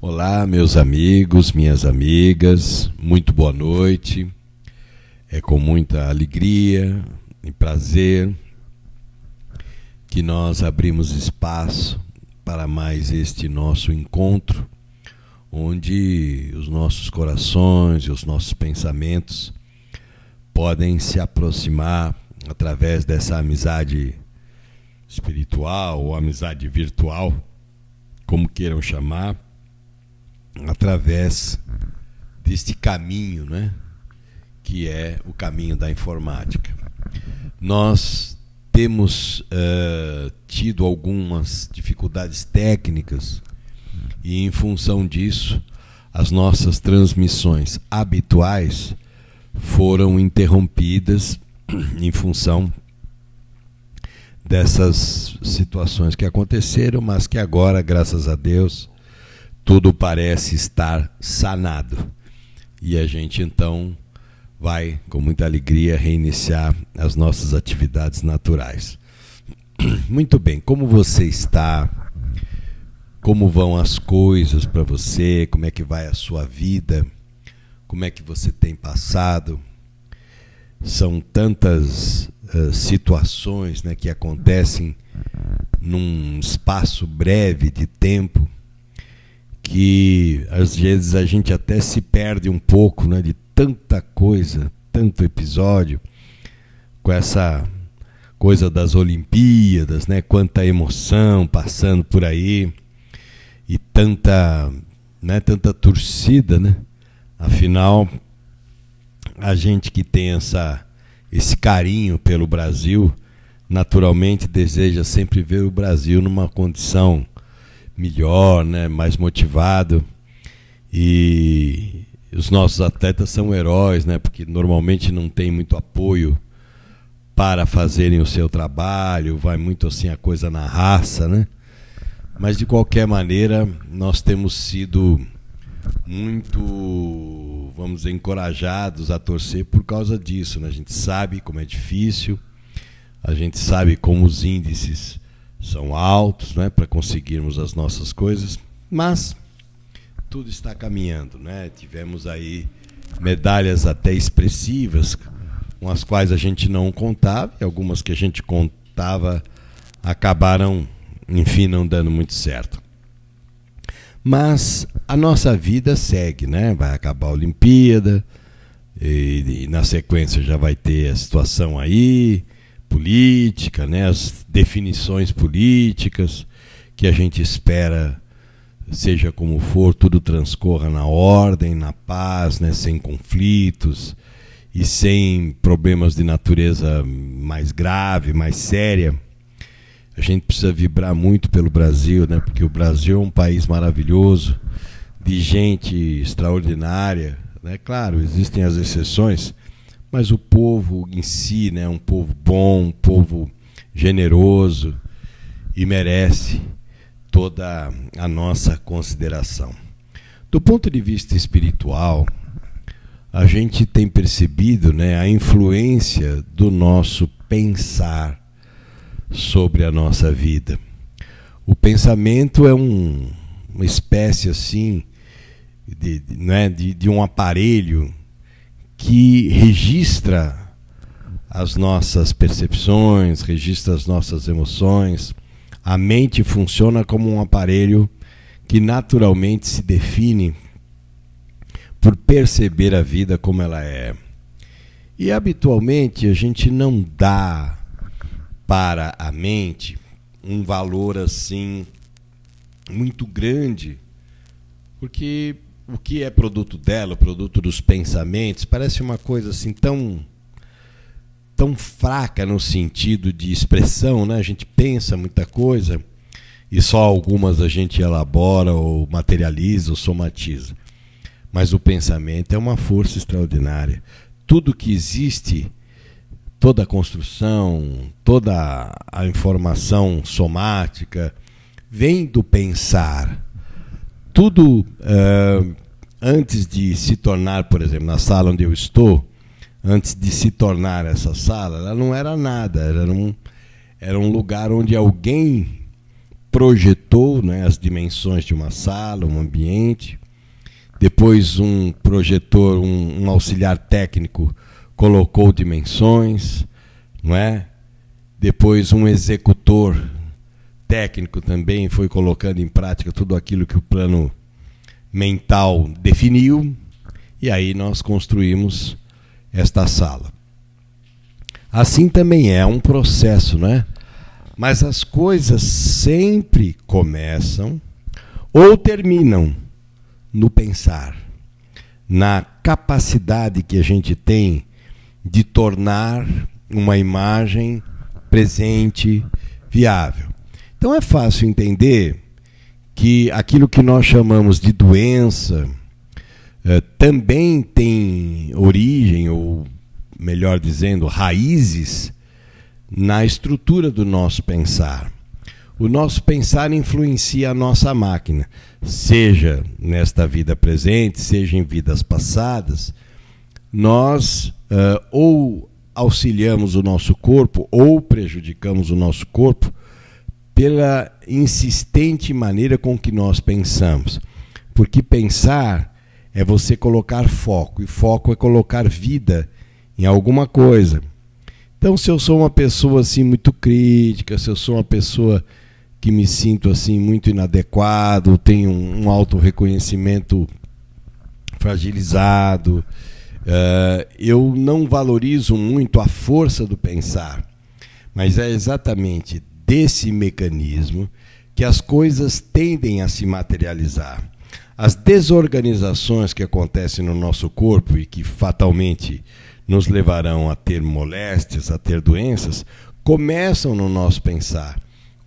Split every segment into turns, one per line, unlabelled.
Olá, meus amigos, minhas amigas, muito boa noite. É com muita alegria e prazer que nós abrimos espaço para mais este nosso encontro, onde os nossos corações e os nossos pensamentos podem se aproximar através dessa amizade espiritual ou amizade virtual, como queiram chamar, através deste caminho, né, que é o caminho da informática. Nós temos tido algumas dificuldades técnicas e, em função disso, as nossas transmissões habituais foram interrompidas em função dessas situações que aconteceram, mas que agora, graças a Deus, tudo parece estar sanado. E a gente, então, vai, com muita alegria, reiniciar as nossas atividades naturais. Muito bem, como você está? Como vão as coisas para você? Como é que vai a sua vida? Como é que você tem passado? São tantas situações, né, que acontecem num espaço breve de tempo, que às vezes a gente até se perde um pouco, né, de tanta coisa, tanto episódio, com essa coisa das Olimpíadas, né, quanta emoção passando por aí e tanta torcida, né? Afinal, a gente que tem esse carinho pelo Brasil, naturalmente deseja sempre ver o Brasil numa condição melhor, né, mais motivado. E os nossos atletas são heróis, né, porque normalmente não tem muito apoio para fazerem o seu trabalho, vai muito assim a coisa na raça, né? Mas de qualquer maneira, nós temos sido muito, vamos dizer, encorajados a torcer por causa disso, né? A gente sabe como é difícil, a gente sabe como os índices são altos, né, para conseguirmos as nossas coisas, mas tudo está caminhando, né? Tivemos aí medalhas até expressivas, com as quais a gente não contava, e algumas que a gente contava acabaram, enfim, não dando muito certo. Mas a nossa vida segue, né? Vai acabar a Olimpíada, e na sequência já vai ter a situação aí política, né, as definições políticas, que a gente espera, seja como for, tudo transcorra na ordem, na paz, né, sem conflitos e sem problemas de natureza mais grave, mais séria. A gente precisa vibrar muito pelo Brasil, né, porque o Brasil é um país maravilhoso, de gente extraordinária, né? Claro, existem as exceções, mas o povo em si, né, é um povo bom, um povo generoso e merece toda a nossa consideração. Do ponto de vista espiritual, a gente tem percebido, né, a influência do nosso pensar sobre a nossa vida. O pensamento é uma espécie assim de um aparelho que registra as nossas percepções, registra as nossas emoções. A mente funciona como um aparelho que naturalmente se define por perceber a vida como ela é. E habitualmente a gente não dá para a mente um valor assim muito grande, porque o que é produto dela, o produto dos pensamentos, parece uma coisa assim tão fraca no sentido de expressão, né? A gente pensa muita coisa e só algumas a gente elabora ou materializa ou somatiza. Mas o pensamento é uma força extraordinária. Tudo que existe, toda a construção, toda a informação somática vem do pensar. Tudo, antes de se tornar, por exemplo, na sala onde eu estou, antes de se tornar essa sala, ela não era nada, era um lugar onde alguém projetou, né, as dimensões de uma sala, um ambiente. Depois um projetor, um auxiliar técnico colocou dimensões, não é? Depois um executor técnico também foi colocando em prática tudo aquilo que o plano mental definiu, e aí nós construímos esta sala. Assim também é um processo, né? Mas as coisas sempre começam ou terminam no pensar, na capacidade que a gente tem de tornar uma imagem presente, viável. Então é fácil entender que aquilo que nós chamamos de doença também tem origem, ou melhor dizendo, raízes na estrutura do nosso pensar. O nosso pensar influencia a nossa máquina, seja nesta vida presente, seja em vidas passadas. Nós ou auxiliamos o nosso corpo ou prejudicamos o nosso corpo pela insistente maneira com que nós pensamos. Porque pensar é você colocar foco, e foco é colocar vida em alguma coisa. Então, se eu sou uma pessoa assim muito crítica, se eu sou uma pessoa que me sinto assim muito inadequado, tenho um autorreconhecimento fragilizado, eu não valorizo muito a força do pensar. Mas é exatamente desse mecanismo que as coisas tendem a se materializar. As desorganizações que acontecem no nosso corpo e que fatalmente nos levarão a ter moléstias, a ter doenças, começam no nosso pensar.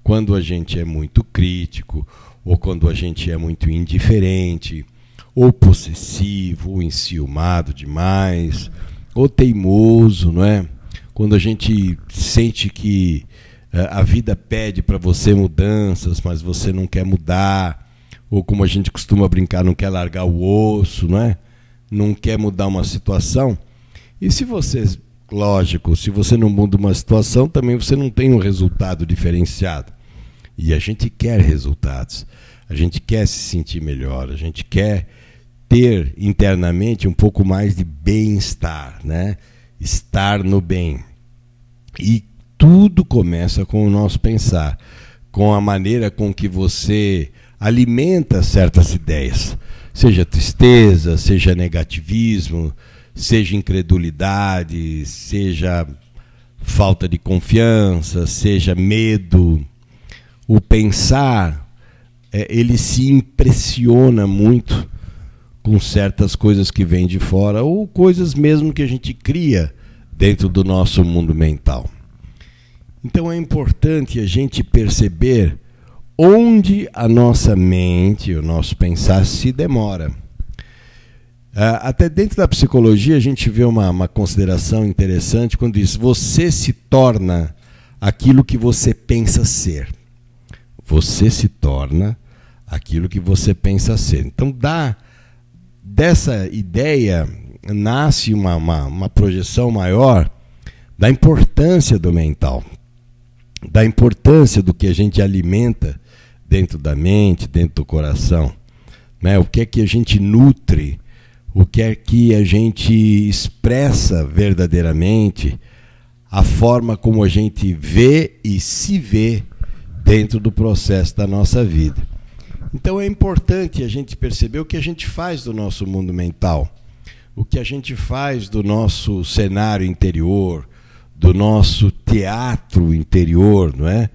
Quando a gente é muito crítico, ou quando a gente é muito indiferente, ou possessivo, ou enciumado demais, ou teimoso, não é? Quando a gente sente que a vida pede para você mudanças, mas você não quer mudar, ou como a gente costuma brincar, não quer largar o osso, não é? Não quer mudar uma situação. E se você, lógico, se você não muda uma situação, também você não tem um resultado diferenciado. E a gente quer resultados, a gente quer se sentir melhor, a gente quer ter internamente um pouco mais de bem-estar, né? Estar no bem. E tudo começa com o nosso pensar, com a maneira com que você alimenta certas ideias, seja tristeza, seja negativismo, seja incredulidade, seja falta de confiança, seja medo. O pensar, ele se impressiona muito com certas coisas que vêm de fora ou coisas mesmo que a gente cria dentro do nosso mundo mental. Então é importante a gente perceber onde a nossa mente, o nosso pensar se demora. Até dentro da psicologia a gente vê uma consideração interessante quando diz: você se torna aquilo que você pensa ser. Você se torna aquilo que você pensa ser. Então dessa ideia nasce uma projeção maior da importância do mental, da importância do que a gente alimenta dentro da mente, dentro do coração, né? O que é que a gente nutre, o que é que a gente expressa verdadeiramente, a forma como a gente vê e se vê dentro do processo da nossa vida. Então é importante a gente perceber o que a gente faz do nosso mundo mental, o que a gente faz do nosso cenário interior, do nosso teatro interior, não é?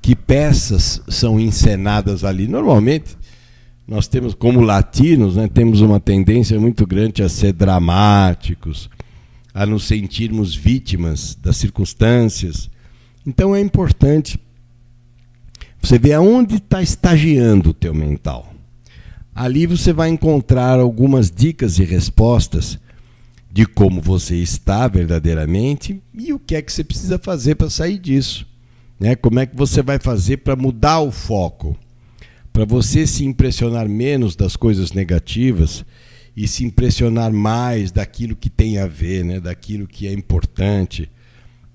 Que peças são encenadas ali. Normalmente, nós temos, como latinos, né, temos uma tendência muito grande a ser dramáticos, a nos sentirmos vítimas das circunstâncias. Então é importante você ver aonde está estagiando o teu mental. Ali você vai encontrar algumas dicas e respostas de como você está verdadeiramente e o que é que você precisa fazer para sair disso, né? Como é que você vai fazer para mudar o foco, para você se impressionar menos das coisas negativas e se impressionar mais daquilo que tem a ver, né? Daquilo que é importante,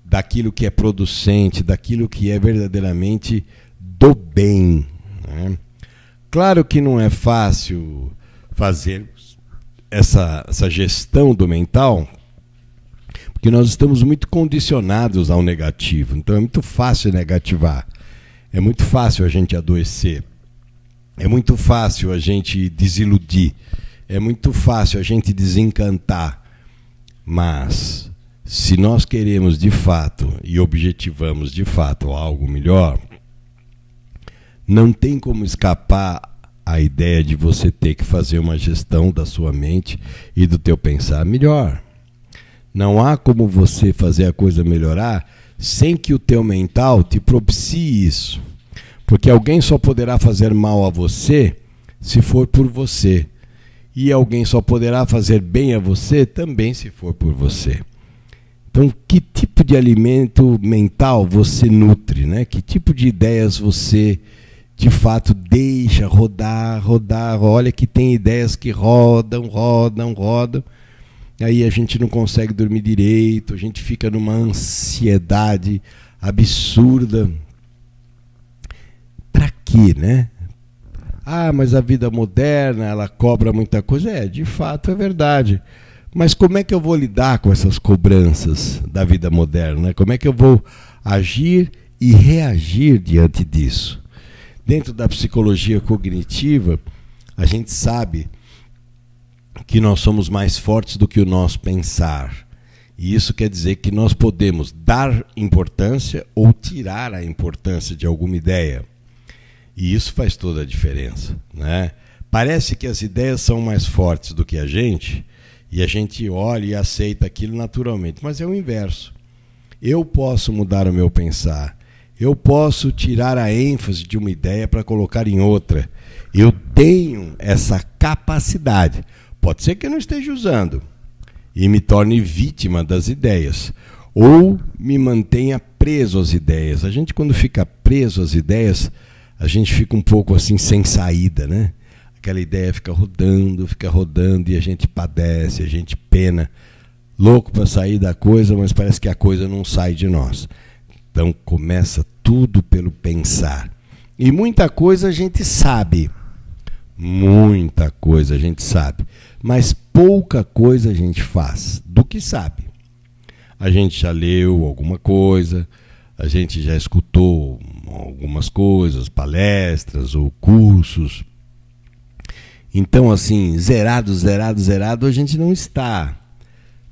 daquilo que é producente, daquilo que é verdadeiramente do bem, né? Claro que não é fácil fazer essa gestão do mental, porque nós estamos muito condicionados ao negativo. Então é muito fácil negativar, é muito fácil a gente adoecer, é muito fácil a gente desiludir, é muito fácil a gente desencantar. Mas se nós queremos de fato e objetivamos de fato algo melhor, não tem como escapar a ideia de você ter que fazer uma gestão da sua mente e do teu pensar melhor. Não há como você fazer a coisa melhorar sem que o teu mental te propicie isso. Porque alguém só poderá fazer mal a você se for por você. E alguém só poderá fazer bem a você também se for por você. Então, que tipo de alimento mental você nutre, né? Que tipo de ideias você de fato deixa rodar. Olha que tem ideias que rodam. Aí a gente não consegue dormir direito, a gente fica numa ansiedade absurda. Para quê, né? Mas a vida moderna, ela cobra muita coisa. De fato é verdade. Mas como é que eu vou lidar com essas cobranças da vida moderna? Como é que eu vou agir e reagir diante disso? Dentro da psicologia cognitiva, a gente sabe que nós somos mais fortes do que o nosso pensar. E isso quer dizer que nós podemos dar importância ou tirar a importância de alguma ideia. E isso faz toda a diferença, né? Parece que as ideias são mais fortes do que a gente, e a gente olha e aceita aquilo naturalmente, mas é o inverso. Eu posso mudar o meu pensar. Eu posso tirar a ênfase de uma ideia para colocar em outra. Eu tenho essa capacidade. Pode ser que eu não esteja usando e me torne vítima das ideias, ou me mantenha preso às ideias. A gente, quando fica preso às ideias, a gente fica um pouco assim sem saída, né? Aquela ideia fica rodando e a gente padece, a gente pena, louco para sair da coisa, mas parece que a coisa não sai de nós. Então começa tudo pelo pensar. E muita coisa a gente sabe. Muita coisa a gente sabe. Mas pouca coisa a gente faz do que sabe. A gente já leu alguma coisa, a gente já escutou algumas coisas, palestras ou cursos. Então, assim, zerado a gente não está.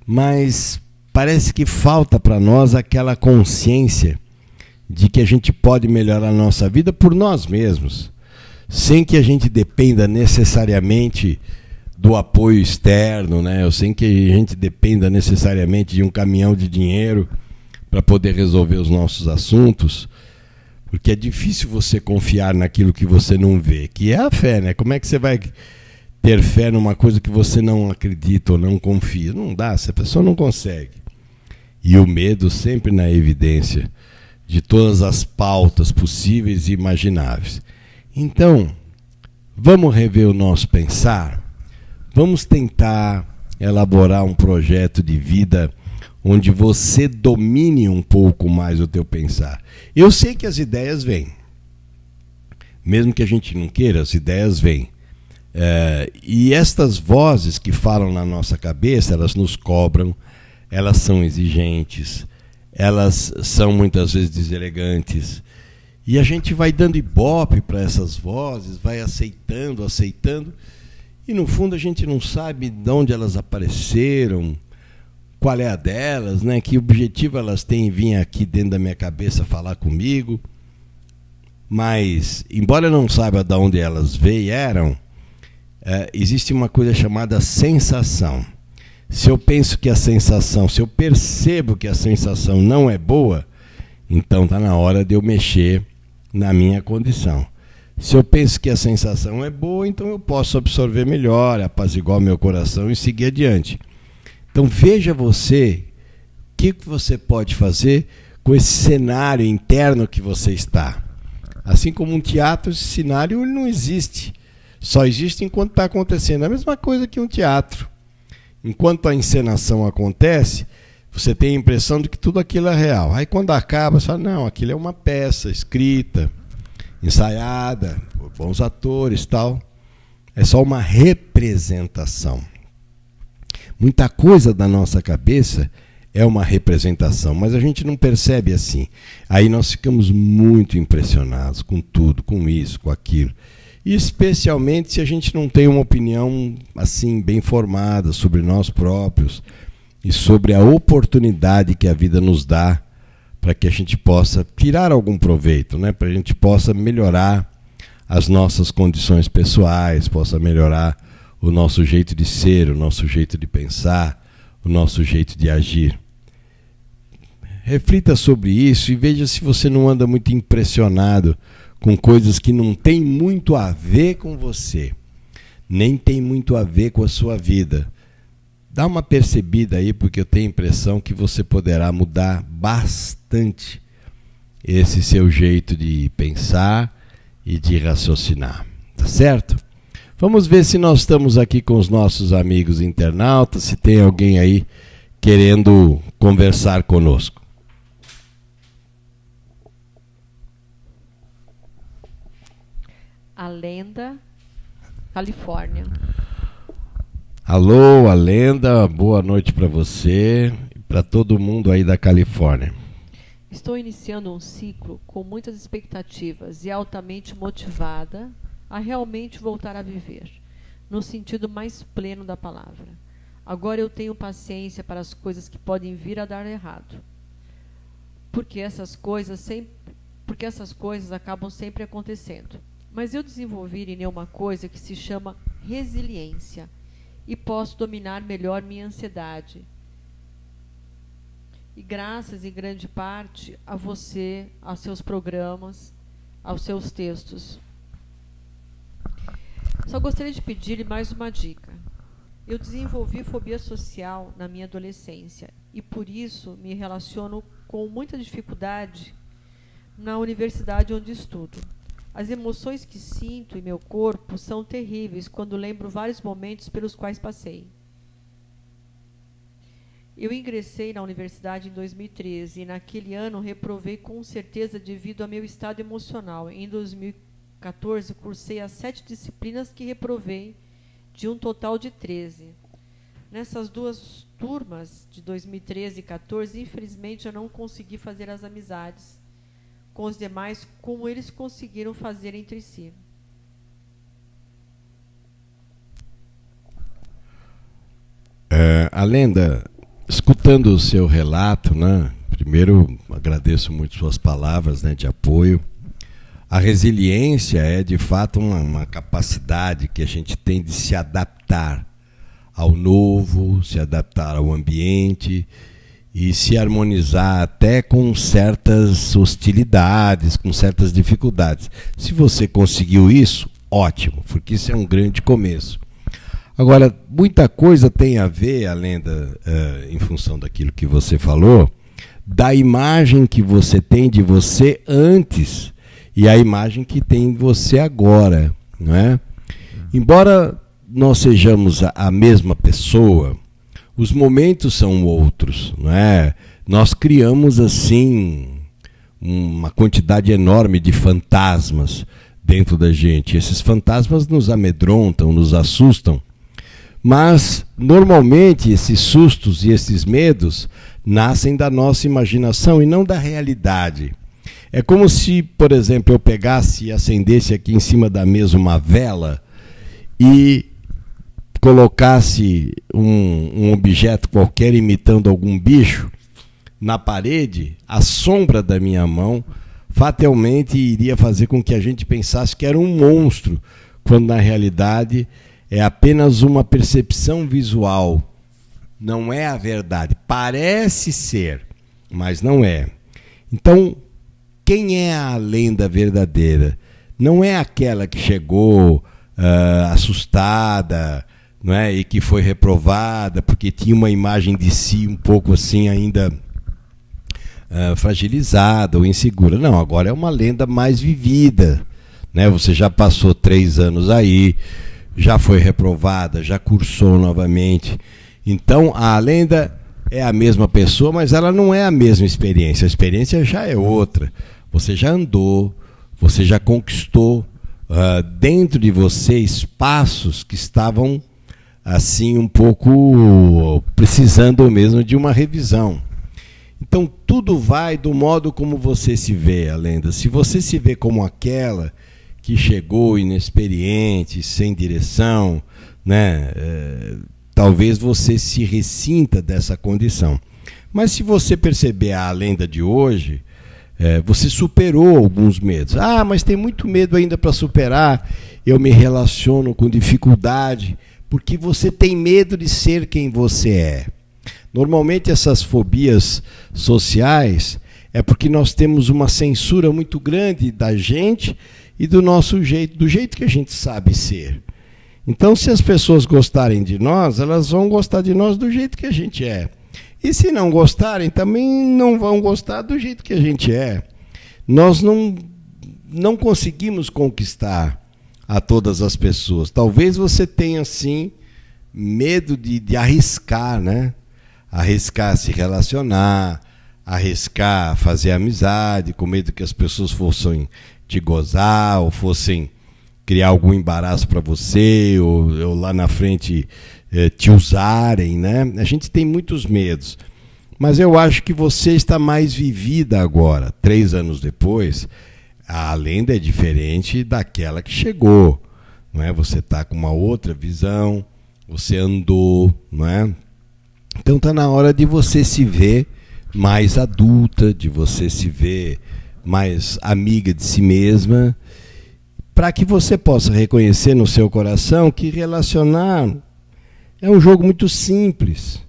Mas parece que falta para nós aquela consciência de que a gente pode melhorar a nossa vida por nós mesmos, sem que a gente dependa necessariamente do apoio externo, né? Ou sem que a gente dependa necessariamente de um caminhão de dinheiro para poder resolver os nossos assuntos, porque é difícil você confiar naquilo que você não vê, que é a fé, né? Como é que você vai ter fé numa coisa que você não acredita ou não confia? Não dá, essa pessoa não consegue. E o medo sempre na evidência de todas as pautas possíveis e imagináveis. Então, vamos rever o nosso pensar, vamos tentar elaborar um projeto de vida onde você domine um pouco mais o teu pensar. Eu sei que as ideias vêm. Mesmo que a gente não queira, as ideias vêm. E estas vozes que falam na nossa cabeça, elas nos cobram, elas são exigentes, elas são muitas vezes deselegantes. E a gente vai dando ibope para essas vozes, vai aceitando, e no fundo a gente não sabe de onde elas apareceram, qual é a delas, né? Que objetivo elas têm em vir aqui dentro da minha cabeça falar comigo. Mas, embora eu não saiba de onde elas vieram, existe uma coisa chamada sensação. Se eu penso que a sensação, se eu percebo que a sensação não é boa, então está na hora de eu mexer na minha condição. Se eu penso que a sensação é boa, então eu posso absorver melhor, apaziguar meu coração e seguir adiante. Então veja você o que você pode fazer com esse cenário interno que você está. Assim como um teatro, esse cenário não existe. Só existe enquanto está acontecendo. É a mesma coisa que um teatro. Enquanto a encenação acontece, você tem a impressão de que tudo aquilo é real. Aí quando acaba, você fala, não, aquilo é uma peça escrita. ensaiada, por bons atores, tal. É só uma representação. Muita coisa da nossa cabeça é uma representação, mas a gente não percebe assim. Aí nós ficamos muito impressionados com tudo, com isso, com aquilo. E especialmente se a gente não tem uma opinião assim bem formada sobre nós próprios e sobre a oportunidade que a vida nos dá para que a gente possa tirar algum proveito, né? Para a gente possa melhorar as nossas condições pessoais, possa melhorar o nosso jeito de ser, o nosso jeito de pensar, o nosso jeito de agir. Reflita sobre isso e veja se você não anda muito impressionado com coisas que não têm muito a ver com você, nem tem muito a ver com a sua vida. Dá uma percebida aí, porque eu tenho a impressão que você poderá mudar bastante esse seu jeito de pensar e de raciocinar. Tá certo? Vamos ver se nós estamos aqui com os nossos amigos internautas, se tem alguém aí querendo conversar conosco.
A Lenda, Califórnia.
Alô, a Lenda, boa noite para você e para todo mundo aí da Califórnia.
Estou iniciando um ciclo com muitas expectativas e altamente motivada a realmente voltar a viver, no sentido mais pleno da palavra. Agora eu tenho paciência para as coisas que podem vir a dar errado, porque essas coisas acabam sempre acontecendo. Mas eu desenvolvi em mim uma coisa que se chama resiliência e posso dominar melhor minha ansiedade. E graças em grande parte a você, aos seus programas, aos seus textos. Só gostaria de pedir-lhe mais uma dica. Eu desenvolvi fobia social na minha adolescência e por isso me relaciono com muita dificuldade na universidade onde estudo. As emoções que sinto em meu corpo são terríveis quando lembro vários momentos pelos quais passei. Eu ingressei na universidade em 2013 e naquele ano reprovei com certeza devido ao meu estado emocional. Em 2014 cursei as 7 disciplinas que reprovei, de um total de 13. Nessas duas turmas, de 2013 e 2014, infelizmente eu não consegui fazer as amizades com os demais como eles conseguiram fazer entre si.
A Lenda, escutando o seu relato, né, primeiro agradeço muito suas palavras, né, de apoio. A resiliência é de fato uma capacidade que a gente tem de se adaptar ao novo, se adaptar ao ambiente e se harmonizar até com certas hostilidades, com certas dificuldades. Se você conseguiu isso, ótimo, porque isso é um grande começo. Agora, muita coisa tem a ver, a Lenda, em função daquilo que você falou, da imagem que você tem de você antes e a imagem que tem de você agora, não é? Embora nós sejamos a mesma pessoa, os momentos são outros, não é? Nós criamos assim uma quantidade enorme de fantasmas dentro da gente. Esses fantasmas nos amedrontam, nos assustam, mas normalmente esses sustos e esses medos nascem da nossa imaginação e não da realidade. É como se, por exemplo, eu pegasse e acendesse aqui em cima da mesa uma vela e colocasse um objeto qualquer imitando algum bicho na parede, a sombra da minha mão fatalmente iria fazer com que a gente pensasse que era um monstro, quando na realidade é apenas uma percepção visual. Não é a verdade. Parece ser, mas não é. Então, quem é a lenda verdadeira? Não é aquela que chegou assustada, não é? E que foi reprovada porque tinha uma imagem de si um pouco assim ainda fragilizada ou insegura. Não, agora é uma lenda mais vivida, né? Você já passou 3 anos aí, já foi reprovada, já cursou novamente. Então a lenda é a mesma pessoa, mas ela não é a mesma experiência. A experiência já é outra. Você já andou, Você já conquistou dentro de você espaços que estavam assim um pouco precisando mesmo de uma revisão. Então tudo vai do modo como você se vê, a lenda. Se você se vê como aquela que chegou inexperiente, sem direção, né, talvez você se ressinta dessa condição. Mas se você perceber a lenda de hoje, você superou alguns medos. Ah, mas tem muito medo ainda para superar. Eu me relaciono com dificuldade, porque você tem medo de ser quem você é. Normalmente essas fobias sociais é porque nós temos uma censura muito grande da gente e do nosso jeito, do jeito que a gente sabe ser. Então, se as pessoas gostarem de nós, elas vão gostar de nós do jeito que a gente é. E se não gostarem, também não vão gostar do jeito que a gente é. Nós não conseguimos conquistar a todas as pessoas. Talvez você tenha, sim, medo de arriscar, né? Arriscar se relacionar, arriscar fazer amizade, com medo que as pessoas fossem te gozar, ou fossem criar algum embaraço para você, ou lá na frente te usarem, né? A gente tem muitos medos. Mas eu acho que você está mais vivida agora, 3 anos depois. A lenda é diferente daquela que chegou, não é? Você está com uma outra visão, você andou, não é? Então está na hora de você se ver mais adulta, de você se ver mais amiga de si mesma, para que você possa reconhecer no seu coração que relacionar é um jogo muito simples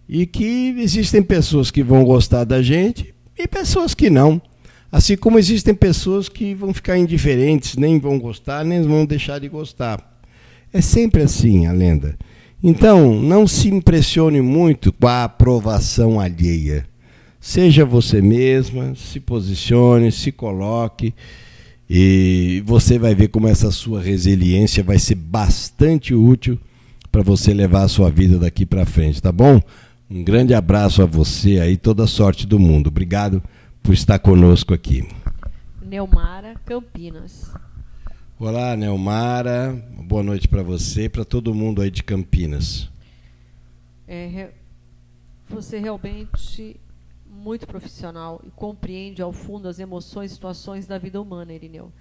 e que existem pessoas que vão gostar da gente e pessoas que não. Assim como existem pessoas que vão ficar indiferentes, nem vão gostar, nem vão deixar de gostar. É sempre assim a lenda. Então, não se impressione muito com a aprovação alheia. Seja você mesma, se posicione, se coloque, e você vai ver como essa sua resiliência vai ser bastante útil para você levar a sua vida daqui para frente, tá bom? Um grande abraço a você aí, toda a sorte do mundo. Obrigado por estar conosco aqui.
Neumara, Campinas.
Olá, Neumara. Boa noite para você e para todo mundo aí de Campinas.
Você realmente muito profissional e compreende ao fundo as emoções e situações da vida humana, Irineu.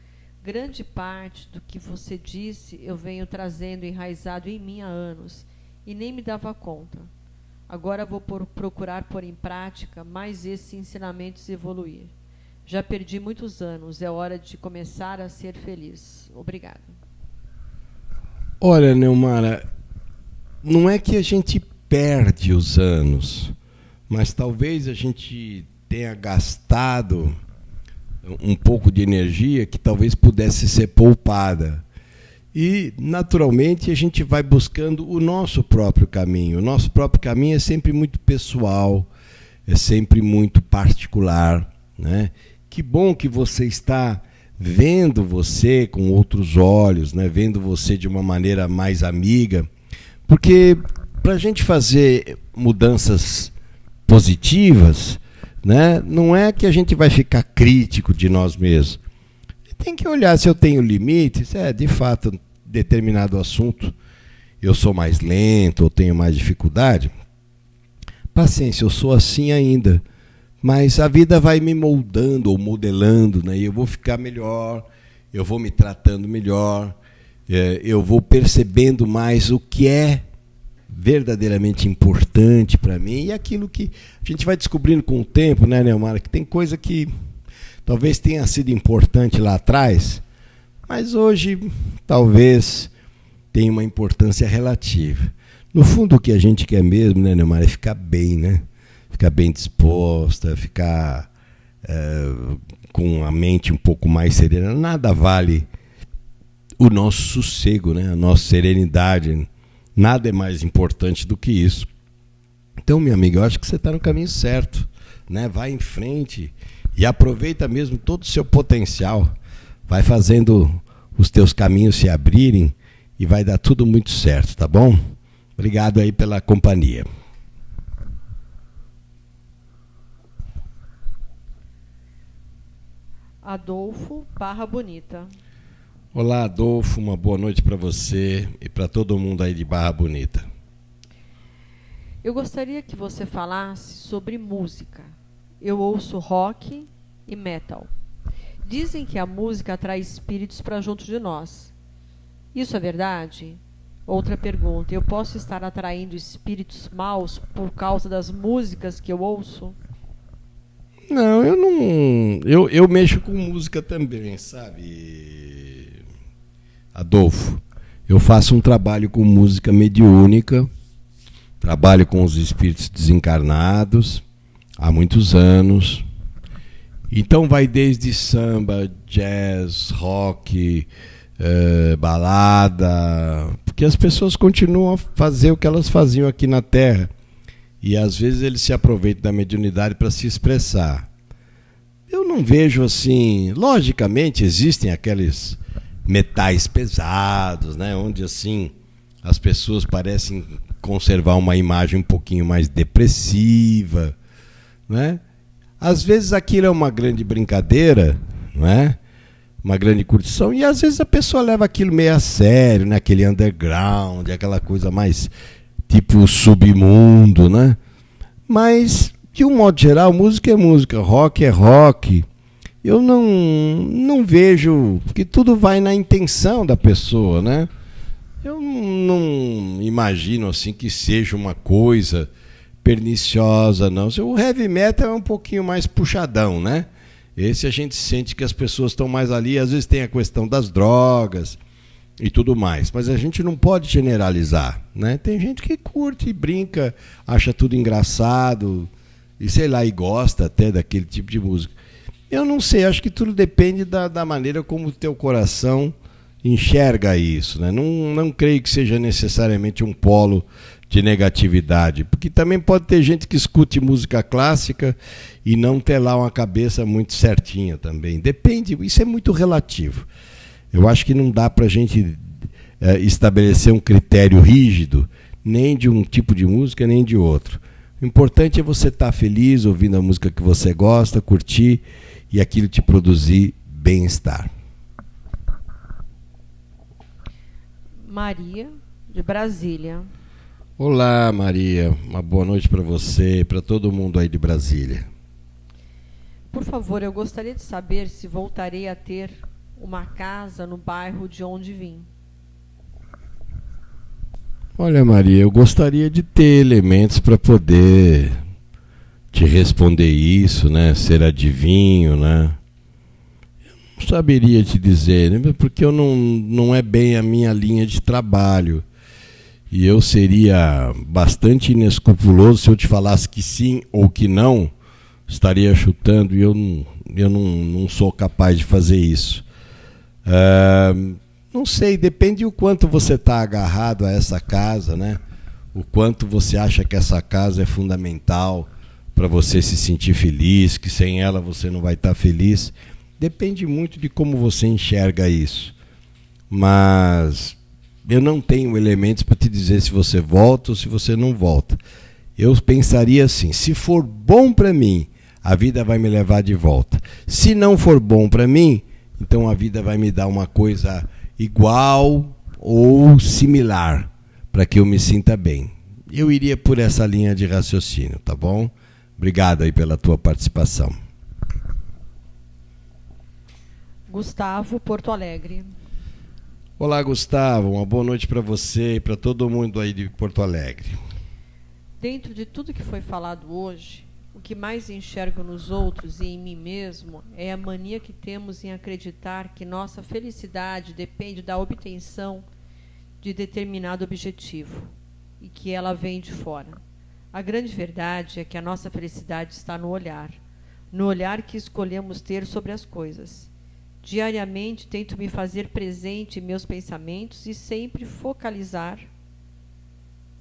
Grande parte do que você disse eu venho trazendo enraizado em mim há anos e nem me dava conta. Agora vou procurar pôr em prática mais esses ensinamentos e evoluir. Já perdi muitos anos, é hora de começar a ser feliz. Obrigada.
Olha, Neumara, não é que a gente perde os anos, mas talvez a gente tenha gastado um pouco de energia que talvez pudesse ser poupada. E, naturalmente, a gente vai buscando o nosso próprio caminho. O nosso próprio caminho é sempre muito pessoal, é sempre muito particular, né? Que bom que você está vendo você com outros olhos, né? Vendo você de uma maneira mais amiga, porque para a gente fazer mudanças positivas, né, não é que a gente vai ficar crítico de nós mesmos. Tem que olhar se eu tenho limites. De fato, determinado assunto eu sou mais lento ou tenho mais dificuldade. Paciência, eu sou assim ainda. Mas a vida vai me moldando ou modelando, né? E eu vou ficar melhor, eu vou me tratando melhor, eu vou percebendo mais o que é verdadeiramente importante para mim e aquilo que a gente vai descobrindo com o tempo, né, Neumara, que tem coisa que talvez tenha sido importante lá atrás, mas hoje talvez tenha uma importância relativa. No fundo, o que a gente quer mesmo, né, Neumara, é ficar bem, né? Ficar bem disposta, ficar com a mente um pouco mais serena. Nada vale o nosso sossego, né? A nossa serenidade. Nada é mais importante do que isso. Então, minha amiga, eu acho que você está no caminho certo, né? Vai em frente e aproveita mesmo todo o seu potencial. Vai fazendo os teus caminhos se abrirem e vai dar tudo muito certo, tá bom? Obrigado aí pela companhia.
Adolfo Barra Bonita.
Olá, Adolfo, uma boa noite para você e para todo mundo aí de Barra Bonita.
Eu gostaria que você falasse sobre música. Eu ouço rock e metal. Dizem que a música atrai espíritos para junto de nós. Isso é verdade? Outra pergunta. Eu posso estar atraindo espíritos maus por causa das músicas que eu ouço?
Não, eu não. Eu mexo com música também, sabe, Adolfo? Eu faço um trabalho com música mediúnica, trabalho com os espíritos desencarnados há muitos anos. Então vai desde samba, jazz, rock, balada, porque as pessoas continuam a fazer o que elas faziam aqui na Terra. E às vezes eles se aproveitam da mediunidade para se expressar. Eu não vejo assim. Logicamente existem aqueles metais pesados, né, onde assim as pessoas parecem conservar uma imagem um pouquinho mais depressiva, né? Às vezes aquilo é uma grande brincadeira, né? Uma grande curtição, e às vezes a pessoa leva aquilo meio a sério, né? Aquele underground, aquela coisa mais tipo submundo, né? Mas, de um modo geral, música é música, rock é rock. Eu não vejo, porque tudo vai na intenção da pessoa, né? Eu não imagino assim que seja uma coisa perniciosa, não. O heavy metal é um pouquinho mais puxadão, né? Esse a gente sente que as pessoas estão mais ali, às vezes tem a questão das drogas e tudo mais, mas a gente não pode generalizar, né? Tem gente que curte, brinca, acha tudo engraçado e sei lá, e gosta até daquele tipo de música. Eu não sei, acho que tudo depende da maneira como o teu coração enxerga isso, né? Não creio que seja necessariamente um polo de negatividade, porque também pode ter gente que escute música clássica e não ter lá uma cabeça muito certinha também. Depende, isso é muito relativo. Eu acho que não dá para a gente estabelecer um critério rígido, nem de um tipo de música, nem de outro. O importante é você estar feliz ouvindo a música que você gosta, curtir e aquilo te produzir bem-estar.
Maria, de Brasília.
Olá, Maria. Uma boa noite para você e para todo mundo aí de Brasília.
Por favor, eu gostaria de saber se voltarei a ter uma casa no bairro de onde vim.
Olha, Maria, eu gostaria de ter elementos para poder te responder isso, né? Ser adivinho, né? Eu não saberia te dizer, né? Porque eu não é bem a minha linha de trabalho. E eu seria bastante inescrupuloso se eu te falasse que sim ou que não, estaria chutando, e eu não sou capaz de fazer isso. Não sei, depende o quanto você está agarrado a essa casa, né? O quanto você acha que essa casa é fundamental para você se sentir feliz, que sem ela você não vai estar feliz. Depende muito de como você enxerga isso. Mas eu não tenho elementos para te dizer se você volta ou se você não volta. Eu pensaria assim, se for bom para mim, a vida vai me levar de volta. Se não for bom para mim, então a vida vai me dar uma coisa igual ou similar, para que eu me sinta bem. Eu iria por essa linha de raciocínio, tá bom? Obrigado aí pela tua participação.
Gustavo, Porto Alegre.
Olá, Gustavo. Uma boa noite para você e para todo mundo aí de Porto Alegre.
Dentro de tudo que foi falado hoje, o que mais enxergo nos outros e em mim mesmo é a mania que temos em acreditar que nossa felicidade depende da obtenção de determinado objetivo e que ela vem de fora. A grande verdade é que a nossa felicidade está no olhar que escolhemos ter sobre as coisas. Diariamente tento me fazer presente em meus pensamentos e sempre focalizar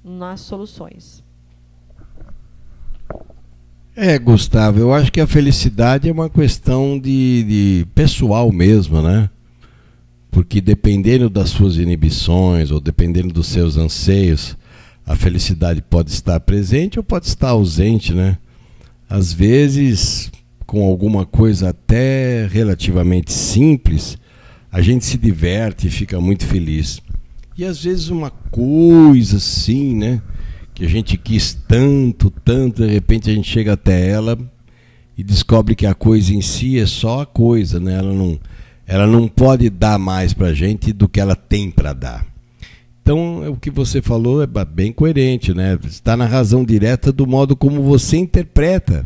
nas soluções.
Gustavo, eu acho que a felicidade é uma questão de pessoal mesmo, né? Porque dependendo das suas inibições ou dependendo dos seus anseios, a felicidade pode estar presente ou pode estar ausente, né? Às vezes, com alguma coisa até relativamente simples, a gente se diverte e fica muito feliz. E às vezes uma coisa assim, né, que a gente quis tanto, tanto, de repente a gente chega até ela e descobre que a coisa em si é só a coisa, né? Ela não pode dar mais para a gente do que ela tem para dar. Então, o que você falou é bem coerente, né? Está na razão direta do modo como você interpreta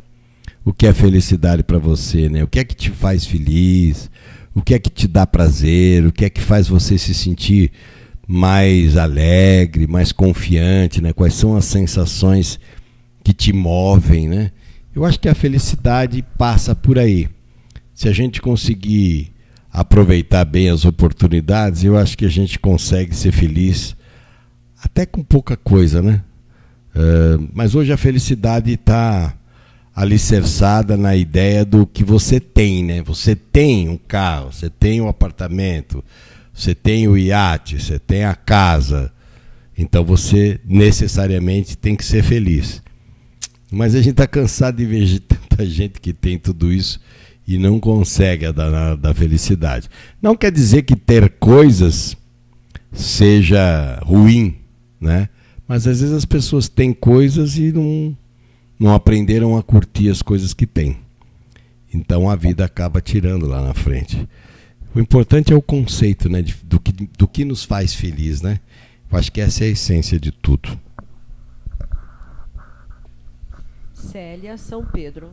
o que é felicidade para você, né? O que é que te faz feliz, o que é que te dá prazer, o que é que faz você se sentir mais alegre, mais confiante, né? Quais são as sensações que te movem, né? Eu acho que a felicidade passa por aí. Se a gente conseguir aproveitar bem as oportunidades, eu acho que a gente consegue ser feliz até com pouca coisa, né? Mas hoje a felicidade está alicerçada na ideia do que você tem, né? Você tem um carro, você tem um apartamento, você tem o iate, você tem a casa. Então você necessariamente tem que ser feliz. Mas a gente está cansado de ver tanta gente que tem tudo isso e não consegue a da felicidade. Não quer dizer que ter coisas seja ruim, né? Mas às vezes as pessoas têm coisas e não aprenderam a curtir as coisas que têm. Então a vida acaba tirando lá na frente. O importante é o conceito, né, do que nos faz feliz, né? Eu acho que essa é a essência de tudo.
Célia, São Pedro.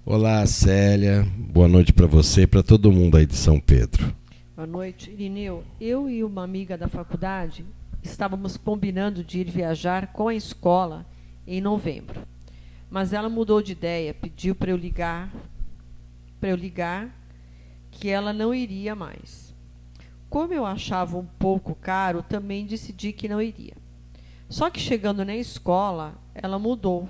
Olá, Célia. Boa noite para você e para todo mundo aí de São Pedro.
Boa noite, Irineu. Eu e uma amiga da faculdade estávamos combinando de ir viajar com a escola em novembro. Mas ela mudou de ideia, pediu para eu ligar que ela não iria mais. Como eu achava um pouco caro, também decidi que não iria. Só que chegando na escola, ela mudou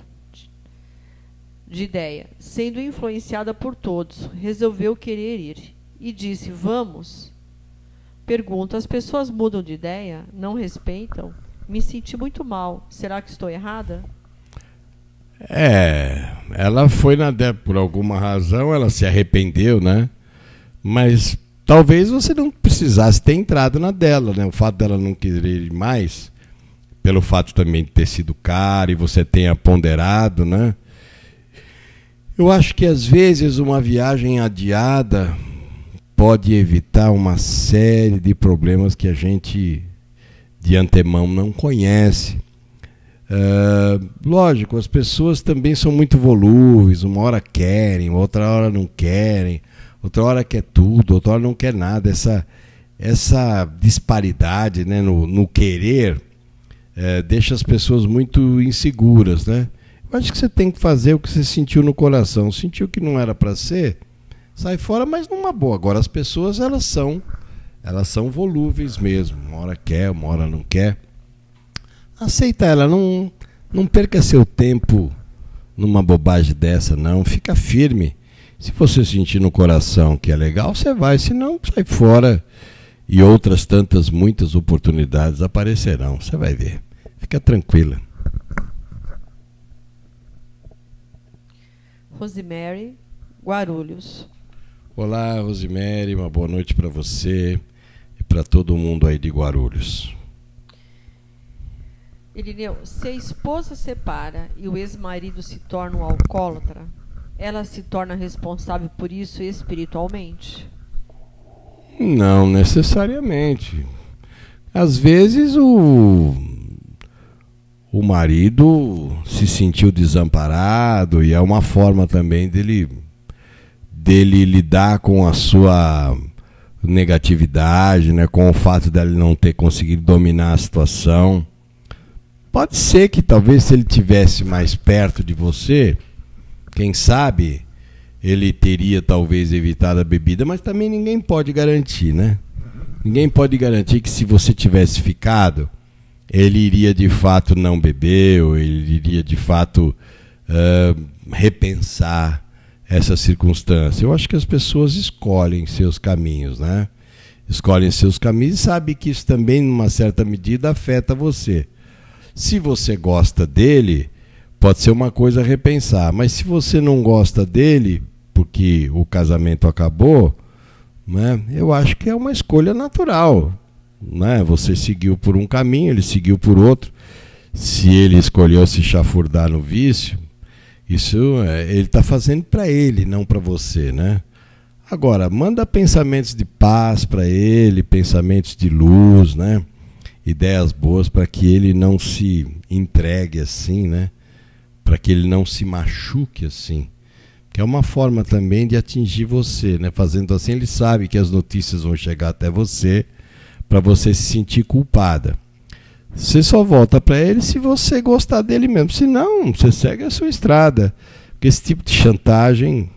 de ideia, sendo influenciada por todos, resolveu querer ir e disse: vamos. Pergunta: as pessoas mudam de ideia? Não respeitam? Me senti muito mal. Será que estou errada?
Ela foi por alguma razão, ela se arrependeu, né? Mas talvez você não precisasse ter entrado na dela, né? O fato dela não querer ir mais, pelo fato também de ter sido caro e você tenha ponderado, né? Eu acho que às vezes uma viagem adiada pode evitar uma série de problemas que a gente de antemão não conhece. Lógico, as pessoas também são muito volúveis, uma hora querem, outra hora não querem, outra hora quer tudo, outra hora não quer nada. Essa disparidade, né, no querer deixa as pessoas muito inseguras, né? Eu acho que você tem que fazer o que você sentiu no coração. Sentiu que não era para ser, sai fora, mas numa boa. Agora as pessoas elas são volúveis mesmo. Uma hora quer, uma hora não quer. Aceita ela, não perca seu tempo numa bobagem dessa, não. Fica firme. Se você sentir no coração que é legal, você vai. Se não, sai fora e outras tantas, muitas oportunidades aparecerão. Você vai ver. Fica tranquila.
Rosemary, Guarulhos.
Olá, Rosemary, uma boa noite para você e para todo mundo aí de Guarulhos.
Irineu, se a esposa separa e o ex-marido se torna um alcoólatra, ela se torna responsável por isso espiritualmente?
Não necessariamente. Às vezes o marido se sentiu desamparado e é uma forma também dele lidar com a sua negatividade, né, com o fato dele não ter conseguido dominar a situação. Pode ser que talvez se ele tivesse mais perto de você, quem sabe ele teria talvez evitado a bebida, mas também ninguém pode garantir, né? Ninguém pode garantir que se você tivesse ficado, ele iria de fato não beber, ou ele iria de fato repensar essa circunstância. Eu acho que as pessoas escolhem seus caminhos, né? Escolhem seus caminhos e sabem que isso também, numa certa medida, afeta você. Se você gosta dele, pode ser uma coisa a repensar, mas se você não gosta dele, porque o casamento acabou, né? Eu acho que é uma escolha natural, né? Você seguiu por um caminho, ele seguiu por outro. Se ele escolheu se chafurdar no vício, isso ele está fazendo para ele, não para você, né? Agora, manda pensamentos de paz para ele, pensamentos de luz, né? Ideias boas para que ele não se entregue assim, né? Para que ele não se machuque assim. Que é uma forma também de atingir você, né? Fazendo assim, ele sabe que as notícias vão chegar até você para você se sentir culpada. Você só volta para ele se você gostar dele mesmo. Se não, você segue a sua estrada. Porque esse tipo de chantagem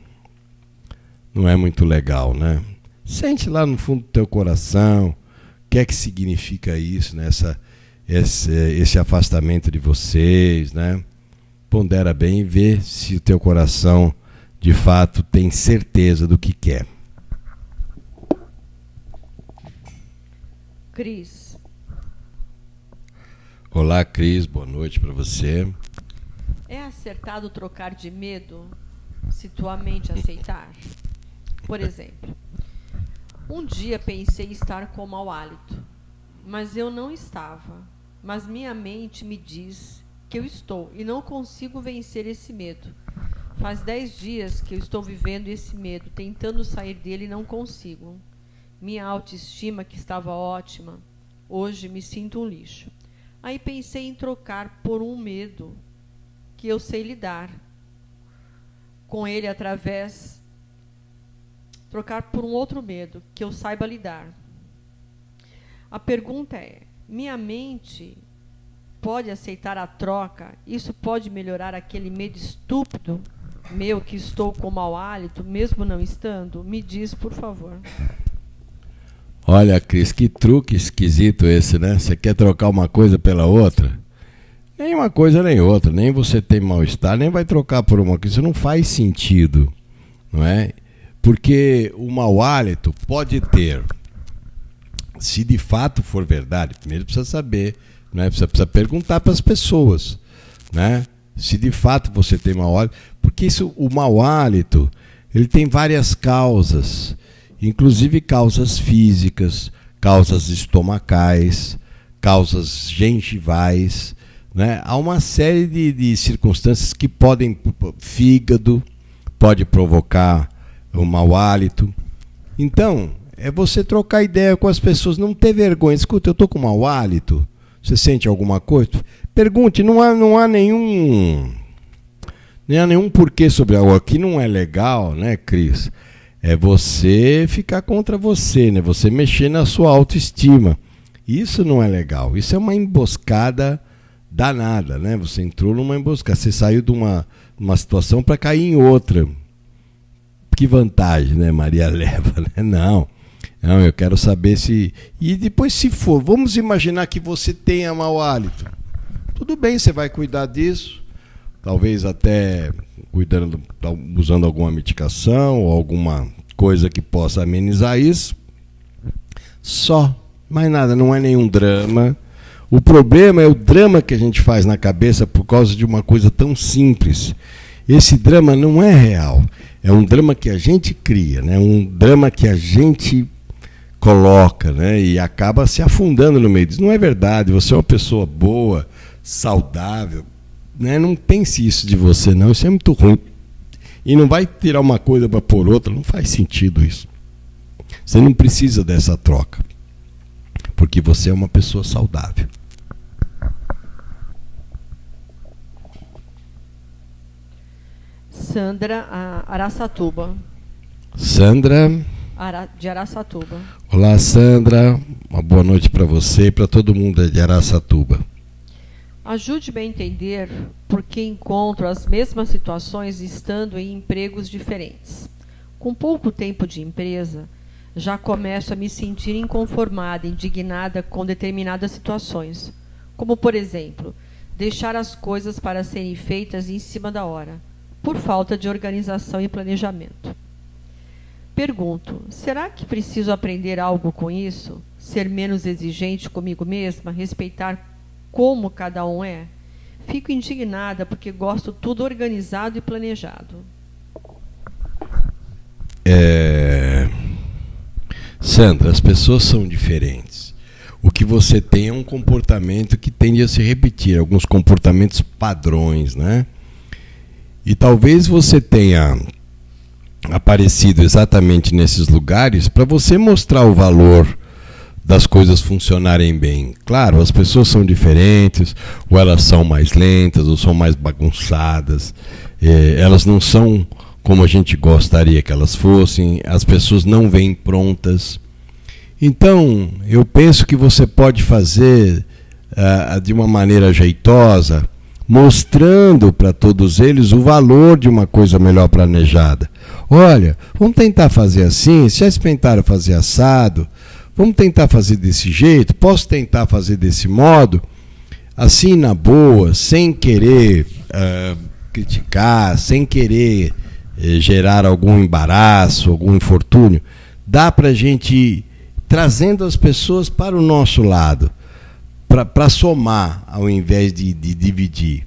não é muito legal, né? Sente lá no fundo do teu coração o que é que significa isso, né? Esse afastamento de vocês, né? Pondera bem e vê se o teu coração de fato tem certeza do que quer.
Cris.
Olá, Cris, boa noite para você.
É acertado trocar de medo se tua mente aceitar? Por exemplo, um dia pensei estar com mau hálito, mas eu não estava. Mas minha mente me diz que eu estou e não consigo vencer esse medo. Faz 10 dias que eu estou vivendo esse medo, tentando sair dele e não consigo. Minha autoestima, que estava ótima, hoje me sinto um lixo. Aí pensei em trocar por um medo que eu sei lidar com ele através... Trocar por um outro medo que eu saiba lidar. A pergunta é, minha mente pode aceitar a troca? Isso pode melhorar aquele medo estúpido meu que estou com mau hálito, mesmo não estando? Me diz, por favor.
Olha, Cris, que truque esquisito esse, né? Você quer trocar uma coisa pela outra? Nem uma coisa nem outra. Nem você tem mal-estar, nem vai trocar por uma coisa. Isso não faz sentido, não é? Porque o mau hálito pode ter, se de fato for verdade, primeiro precisa saber, né? Precisa perguntar para as pessoas, né? Se de fato você tem mau hálito, porque o mau hálito ele tem várias causas, inclusive causas físicas, causas estomacais, causas gengivais, né? Há uma série de circunstâncias que podem, fígado pode provocar o mau hálito. Então, é você trocar ideia com as pessoas, não ter vergonha. Escuta, eu estou com mau hálito, você sente alguma coisa? Pergunte, não há nenhum porquê sobre algo aqui, não é legal, né, Cris? É você ficar contra você, né? Você mexer na sua autoestima. Isso não é legal, isso é uma emboscada danada, né? Você entrou numa emboscada, você saiu de uma situação para cair em outra. Que vantagem, né, Maria leva, né? Não, eu quero saber se... E depois, se for, vamos imaginar que você tenha mau hálito. Tudo bem, você vai cuidar disso, talvez até usando alguma medicação ou alguma coisa que possa amenizar isso. Só, mais nada, não é nenhum drama. O problema é o drama que a gente faz na cabeça por causa de uma coisa tão simples. Esse drama não é real. É um drama que a gente cria, né? Um drama que a gente coloca, né? E acaba se afundando no meio disso. Não é verdade, você é uma pessoa boa, saudável, né? Não pense isso de você, não. Isso é muito ruim. E não vai tirar uma coisa para pôr outra, não faz sentido isso. Você não precisa dessa troca, porque você é uma pessoa saudável.
Sandra, Araçatuba.
Sandra.
De Araçatuba.
Olá, Sandra. Uma boa noite para você e para todo mundo de Araçatuba.
Ajude-me a entender por que encontro as mesmas situações estando em empregos diferentes. Com pouco tempo de empresa, já começo a me sentir inconformada, indignada com determinadas situações. Como, por exemplo, deixar as coisas para serem feitas em cima da hora, por falta de organização e planejamento. Pergunto, será que preciso aprender algo com isso? Ser menos exigente comigo mesma? Respeitar como cada um é? Fico indignada porque gosto tudo organizado e planejado.
Sandra, as pessoas são diferentes. O que você tem é um comportamento que tende a se repetir, alguns comportamentos padrões, né? E talvez você tenha aparecido exatamente nesses lugares para você mostrar o valor das coisas funcionarem bem. Claro, as pessoas são diferentes, ou elas são mais lentas, ou são mais bagunçadas, elas não são como a gente gostaria que elas fossem, as pessoas não vêm prontas. Então, eu penso que você pode fazer de uma maneira jeitosa, mostrando para todos eles o valor de uma coisa melhor planejada. Olha, vamos tentar fazer assim, se já tentaram fazer assado, vamos tentar fazer desse jeito, posso tentar fazer desse modo, assim na boa, sem querer criticar, sem querer gerar algum embaraço, algum infortúnio. Dá para a gente ir trazendo as pessoas para o nosso lado, para somar ao invés de dividir.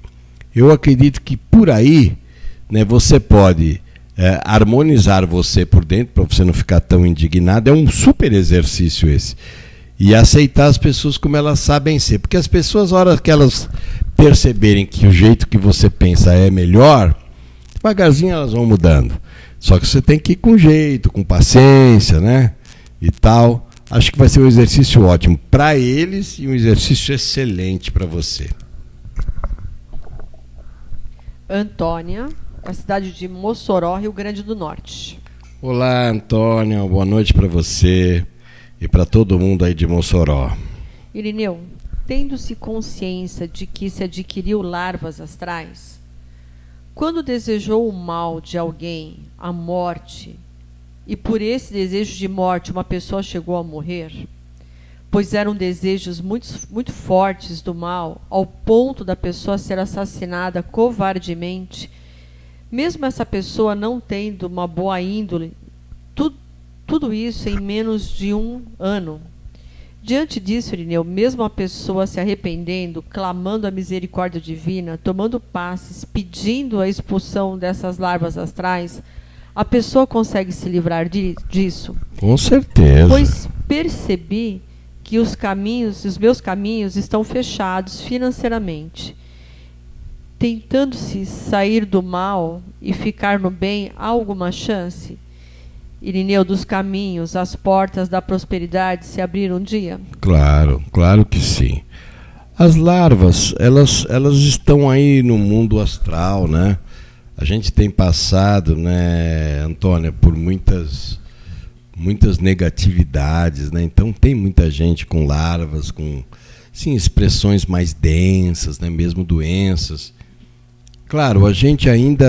Eu acredito que por aí, né, você pode harmonizar você por dentro, para você não ficar tão indignado. É um super exercício esse. E aceitar as pessoas como elas sabem ser. Porque as pessoas, na hora que elas perceberem que o jeito que você pensa é melhor, devagarzinho elas vão mudando. Só que você tem que ir com jeito, com paciência, né? E tal. Acho que vai ser um exercício ótimo para eles e um exercício excelente para você.
Antônia, da cidade de Mossoró, Rio Grande do Norte.
Olá, Antônia, boa noite para você e para todo mundo aí de Mossoró.
Irineu, tendo-se consciência de que se adquiriu larvas astrais, quando desejou o mal de alguém, a morte, e por esse desejo de morte uma pessoa chegou a morrer, pois eram desejos muito fortes do mal, ao ponto da pessoa ser assassinada covardemente, mesmo essa pessoa não tendo uma boa índole, tudo isso em menos de 1 ano. Diante disso, Irineu, mesmo a pessoa se arrependendo, clamando a misericórdia divina, tomando passes, pedindo a expulsão dessas larvas astrais, a pessoa consegue se livrar disso?
Com certeza.
Pois percebi que os meus caminhos estão fechados financeiramente. Tentando-se sair do mal e ficar no bem, há alguma chance? Irineu, dos caminhos, as portas da prosperidade se abriram um dia?
Claro, claro que sim. As larvas, elas estão aí no mundo astral, né? A gente tem passado, né, Antônia, por muitas negatividades, né? Então tem muita gente com larvas, com sim, expressões mais densas, né, mesmo doenças. Claro, a gente ainda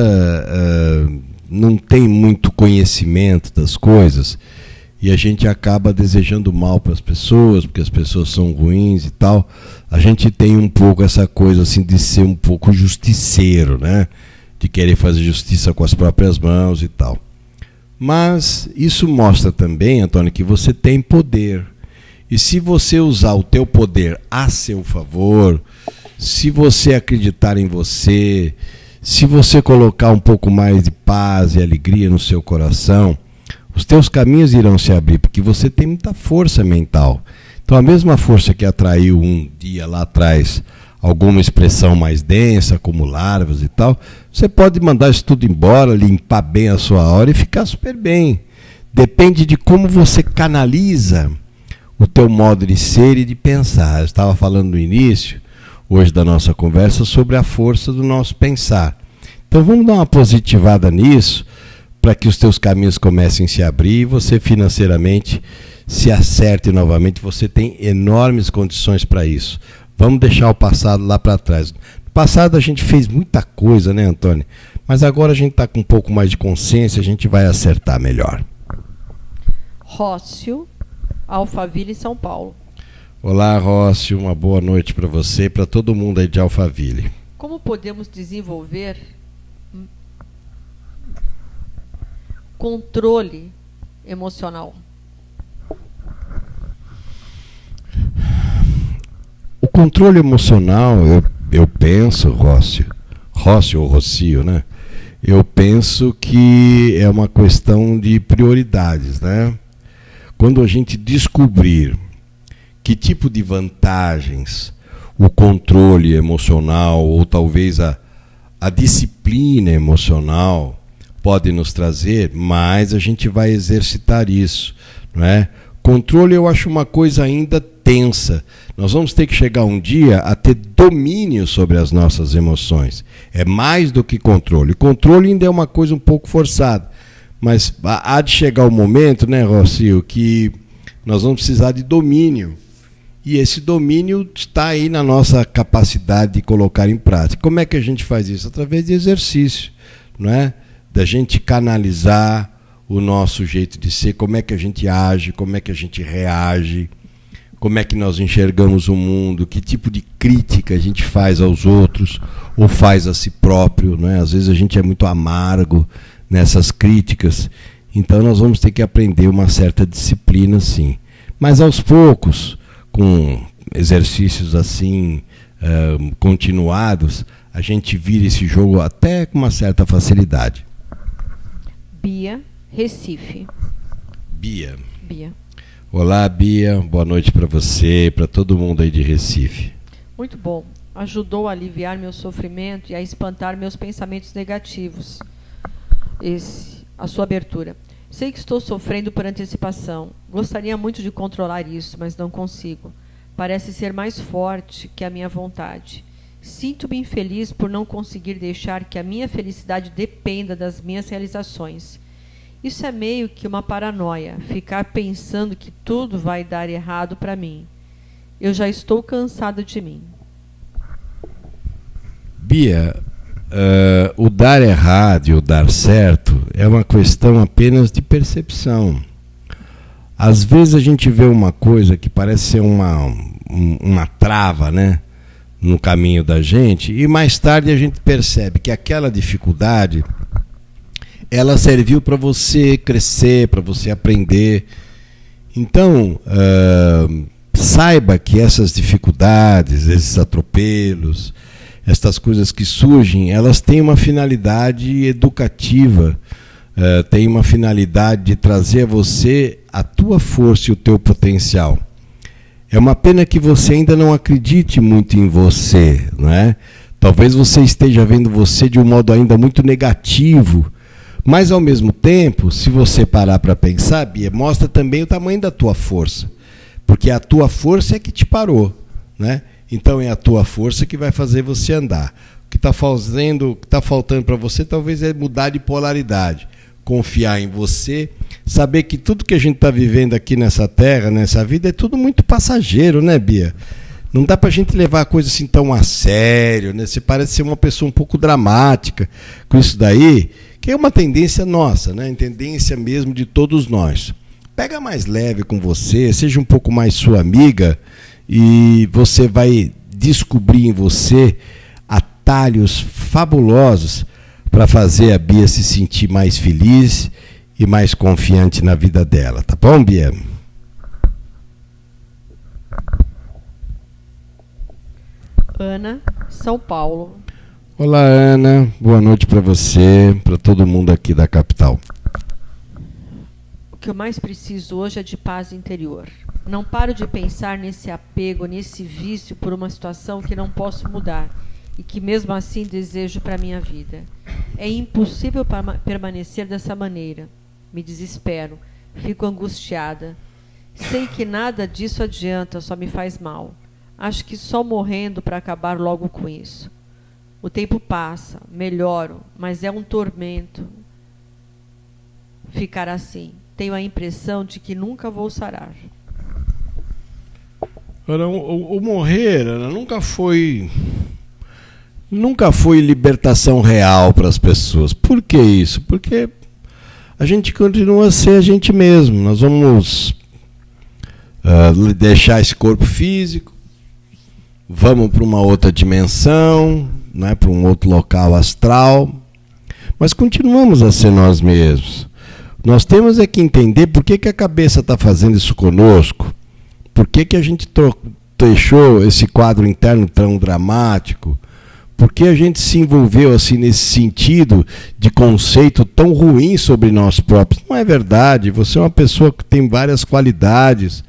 não tem muito conhecimento das coisas e a gente acaba desejando mal para as pessoas, porque as pessoas são ruins e tal. A gente tem um pouco essa coisa assim de ser um pouco justiceiro, né? De querer fazer justiça com as próprias mãos e tal. Mas isso mostra também, Antônio, que você tem poder. E se você usar o teu poder a seu favor, se você acreditar em você, se você colocar um pouco mais de paz e alegria no seu coração, os teus caminhos irão se abrir, porque você tem muita força mental. Então a mesma força que atraiu um dia lá atrás alguma expressão mais densa, como larvas e tal, você pode mandar isso tudo embora, limpar bem a sua aura e ficar super bem. Depende de como você canaliza o teu modo de ser e de pensar. Eu estava falando no início, hoje da nossa conversa, sobre a força do nosso pensar. Então vamos dar uma positivada nisso, para que os teus caminhos comecem a se abrir e você financeiramente se acerte novamente. Você tem enormes condições para isso. Vamos deixar o passado lá para trás. No passado a gente fez muita coisa, né, Antônio? Mas agora a gente está com um pouco mais de consciência, a gente vai acertar melhor.
Rócio, Alphaville, São Paulo.
Olá, Rócio, uma boa noite para você e para todo mundo aí de Alphaville.
Como podemos desenvolver controle emocional?
O controle emocional, eu penso, Rócio ou Rocio, né? Eu penso que é uma questão de prioridades, né? Quando a gente descobrir que tipo de vantagens o controle emocional ou talvez a disciplina emocional pode nos trazer, mais a gente vai exercitar isso, não é? Controle eu acho uma coisa ainda tensa. Nós vamos ter que chegar um dia a ter domínio sobre as nossas emoções. É mais do que controle. Controle ainda é uma coisa um pouco forçada. Mas há de chegar o momento, né, Rocio, que nós vamos precisar de domínio. E esse domínio está aí na nossa capacidade de colocar em prática. Como é que a gente faz isso? Através de exercício, não é? Da gente canalizar o nosso jeito de ser, como é que a gente age, como é que a gente reage, como é que nós enxergamos o mundo, que tipo de crítica a gente faz aos outros ou faz a si próprio, não é? Às vezes a gente é muito amargo nessas críticas, então nós vamos ter que aprender uma certa disciplina, sim. Mas aos poucos, com exercícios assim continuados, a gente vira esse jogo até com uma certa facilidade.
Bia, Recife.
Bia.
Bia.
Olá, Bia. Boa noite para você, para todo mundo aí de Recife.
Muito bom. Ajudou a aliviar meu sofrimento e a espantar meus pensamentos negativos. A sua abertura. Sei que estou sofrendo por antecipação. Gostaria muito de controlar isso, mas não consigo. Parece ser mais forte que a minha vontade. Sinto-me infeliz por não conseguir deixar que a minha felicidade dependa das minhas realizações. Isso é meio que uma paranoia, ficar pensando que tudo vai dar errado para mim. Eu já estou cansada de mim.
Bia, o dar errado e o dar certo é uma questão apenas de percepção. Às vezes a gente vê uma coisa que parece ser uma trava, né, no caminho da gente, e mais tarde a gente percebe que aquela dificuldade ela serviu para você crescer, para você aprender. Então, saiba que essas dificuldades, esses atropelos, estas coisas que surgem, elas têm uma finalidade educativa, têm uma finalidade de trazer a você a tua força e o teu potencial. É uma pena que você ainda não acredite muito em você, não é? Talvez você esteja vendo você de um modo ainda muito negativo, mas ao mesmo tempo, se você parar para pensar, Bia, mostra também o tamanho da tua força, porque a tua força é que te parou, né? Então é a tua força que vai fazer você andar. O que está faltando para você talvez é mudar de polaridade, confiar em você, saber que tudo que a gente está vivendo aqui nessa terra, nessa vida, é tudo muito passageiro, né, Bia? Não dá para a gente levar a coisa assim tão a sério, né? Você parece ser uma pessoa um pouco dramática com isso daí, que é uma tendência nossa, né? Tendência mesmo de todos nós. Pega mais leve com você, seja um pouco mais sua amiga, e você vai descobrir em você atalhos fabulosos para fazer a Bia se sentir mais feliz e mais confiante na vida dela. Tá bom, Bia?
Ana, São Paulo.
Olá, Ana. Boa noite para você, para todo mundo aqui da capital.
O que eu mais preciso hoje é de paz interior. Não paro de pensar nesse apego, nesse vício por uma situação que não posso mudar e que mesmo assim desejo para a minha vida. É impossível permanecer dessa maneira. Me desespero, fico angustiada. Sei que nada disso adianta, só me faz mal. Acho que só morrendo para acabar logo com isso. O tempo passa, melhoro, mas é um tormento ficar assim. Tenho a impressão de que nunca vou sarar.
O morrer, Ana, nunca foi libertação real para as pessoas. Por que isso? Porque a gente continua a ser a gente mesmo. Nós vamos deixar esse corpo físico, vamos para uma outra dimensão, né, para um outro local astral, mas continuamos a ser nós mesmos. Nós temos é que entender por que a cabeça está fazendo isso conosco, por que a gente deixou esse quadro interno tão dramático, Por que a gente se envolveu assim nesse sentido de conceito tão ruim sobre nós próprios? Não é verdade. Você é uma pessoa que tem várias qualidades,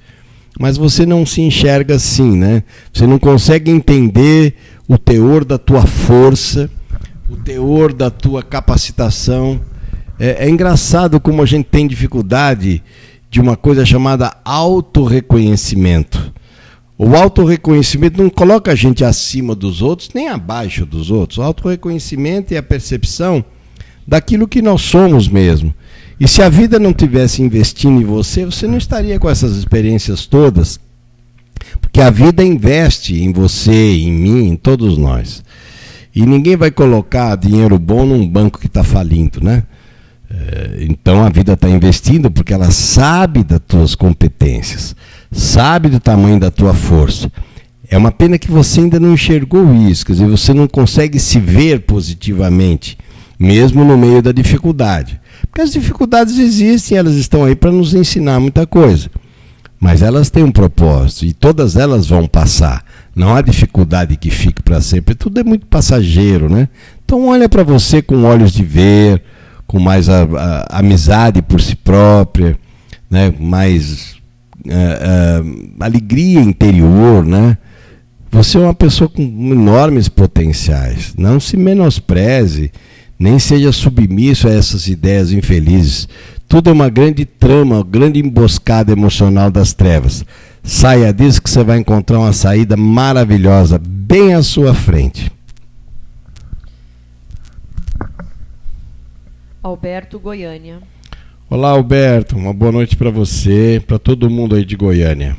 mas você não se enxerga assim, né? Você não consegue entender o teor da tua força, o teor da tua capacitação. É engraçado como a gente tem dificuldade de uma coisa chamada autorreconhecimento. O autorreconhecimento não coloca a gente acima dos outros, nem abaixo dos outros. O autorreconhecimento é a percepção daquilo que nós somos mesmo. E se a vida não tivesse investindo em você, você não estaria com essas experiências todas. Porque a vida investe em você, em mim, em todos nós. E ninguém vai colocar dinheiro bom num banco que está falindo, né? Então a vida está investindo porque ela sabe das tuas competências, sabe do tamanho da tua força. É uma pena que você ainda não enxergou isso, quer dizer, você não consegue se ver positivamente, mesmo no meio da dificuldade. Porque as dificuldades existem, elas estão aí para nos ensinar muita coisa. Mas elas têm um propósito e todas elas vão passar. Não há dificuldade que fique para sempre, tudo é muito passageiro, né? Então olha para você com olhos de ver, com mais amizade por si própria, né? Mais alegria interior, né? Você é uma pessoa com enormes potenciais. Não se menospreze, nem seja submisso a essas ideias infelizes. Tudo é uma grande trama, uma grande emboscada emocional das trevas. Saia disso que você vai encontrar uma saída maravilhosa bem à sua frente.
Alberto, Goiânia.
Olá, Alberto. Uma boa noite para você, para todo mundo aí de Goiânia.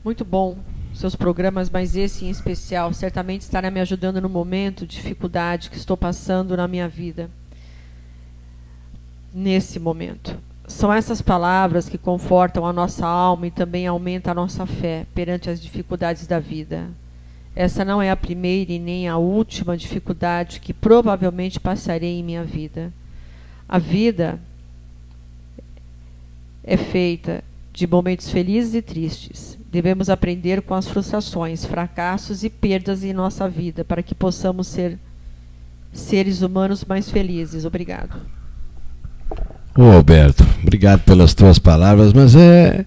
Muito bom seus programas, mas esse em especial certamente estará me ajudando no momento de dificuldade que estou passando na minha vida. Nesse momento. São essas palavras que confortam a nossa alma e também aumentam a nossa fé perante as dificuldades da vida. Essa não é a primeira e nem a última dificuldade que provavelmente passarei em minha vida. A vida é feita de momentos felizes e tristes. Devemos aprender com as frustrações, fracassos e perdas em nossa vida para que possamos ser seres humanos mais felizes. Obrigado.
Ô Alberto, obrigado pelas tuas palavras, mas é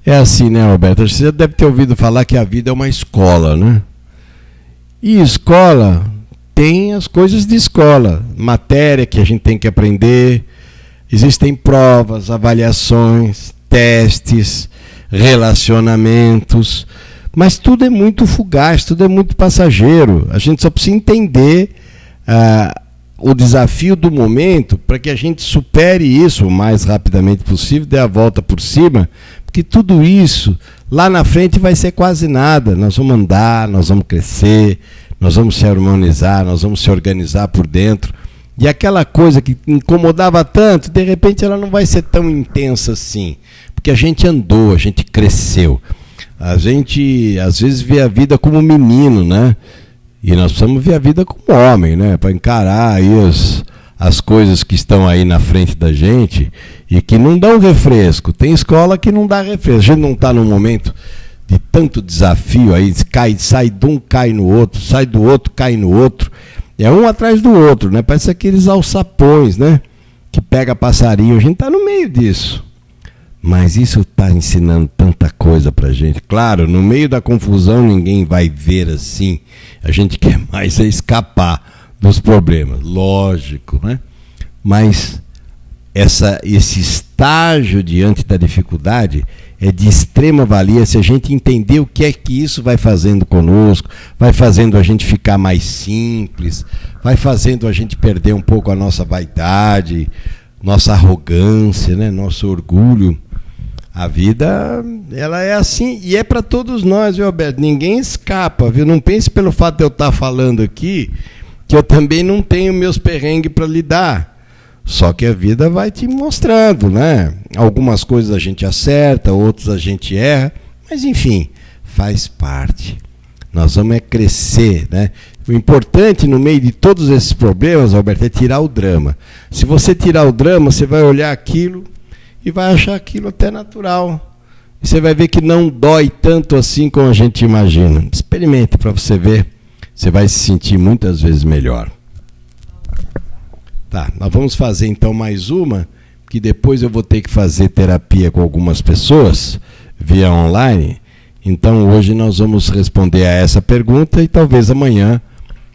assim, né, Alberto? Você já deve ter ouvido falar que a vida é uma escola, né? E escola tem as coisas de escola, matéria que a gente tem que aprender, existem provas, avaliações, testes, relacionamentos, mas tudo é muito fugaz, tudo é muito passageiro. A gente só precisa entender o desafio do momento para que a gente supere isso o mais rapidamente possível, dê a volta por cima, porque tudo isso lá na frente vai ser quase nada. Nós vamos andar, nós vamos crescer, nós vamos se harmonizar, nós vamos se organizar por dentro. E aquela coisa que incomodava tanto, de repente ela não vai ser tão intensa assim, porque a gente andou, a gente cresceu. A gente às vezes vê a vida como menino, né? E nós precisamos ver a vida como homem, né? Para encarar aí as coisas que estão aí na frente da gente e que não dão refresco. Tem escola que não dá refresco. A gente não está num momento de tanto desafio aí, sai de um, cai no outro, sai do outro, cai no outro. É um atrás do outro, né? Parece aqueles alçapões, né? Que pega passarinho. A gente está no meio disso. Mas isso está ensinando tanta coisa para a gente. Claro, no meio da confusão ninguém vai ver assim. A gente quer mais escapar dos problemas, lógico, né? Mas esse estágio diante da dificuldade é de extrema valia se a gente entender o que é que isso vai fazendo conosco, vai fazendo a gente ficar mais simples, vai fazendo a gente perder um pouco a nossa vaidade, nossa arrogância, né? Nosso orgulho. A vida, ela é assim, e é para todos nós, viu, Alberto? Ninguém escapa, viu? Não pense pelo fato de eu estar falando aqui, que eu também não tenho meus perrengues para lidar. Só que a vida vai te mostrando, né? Algumas coisas a gente acerta, outras a gente erra, mas enfim, faz parte. Nós vamos crescer, né? O importante no meio de todos esses problemas, Alberto, é tirar o drama. Se você tirar o drama, você vai olhar aquilo e vai achar aquilo até natural. E você vai ver que não dói tanto assim como a gente imagina. Experimente para você ver você vai se sentir muitas vezes melhor. Tá, nós vamos fazer então mais uma, que depois eu vou ter que fazer terapia com algumas pessoas via online. Então hoje nós vamos responder a essa pergunta e talvez amanhã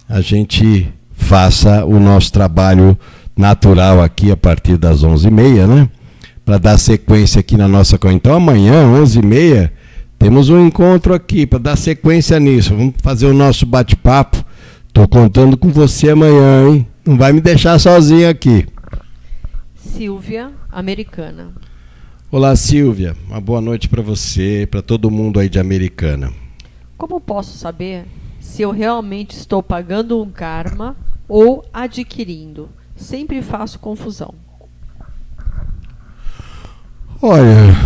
a gente faça o nosso trabalho natural aqui a partir das 11h30, né? Para dar sequência aqui na nossa... Então amanhã, 11h30, temos um encontro aqui para dar sequência nisso. Vamos fazer o nosso bate-papo. Estou contando com você amanhã, hein? Não vai me deixar sozinho aqui.
Silvia, Americana.
Olá, Silvia. Uma boa noite para você, para todo mundo aí de Americana.
Como posso saber se eu realmente estou pagando um karma ou adquirindo? Sempre faço confusão.
Olha,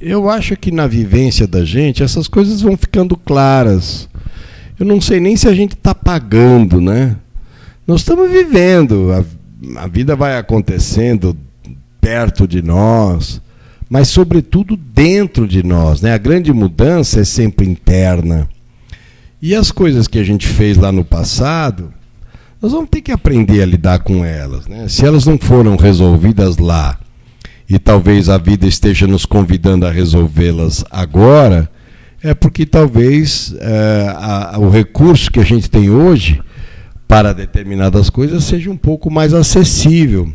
eu acho que na vivência da gente essas coisas vão ficando claras. Eu não sei nem se a gente está pagando, né? Nós estamos vivendo, a vida vai acontecendo perto de nós, mas sobretudo dentro de nós, né? A grande mudança é sempre interna. E as coisas que a gente fez lá no passado, nós vamos ter que aprender a lidar com elas, né? Se elas não foram resolvidas lá, e talvez a vida esteja nos convidando a resolvê-las agora, é porque talvez o recurso que a gente tem hoje para determinadas coisas seja um pouco mais acessível.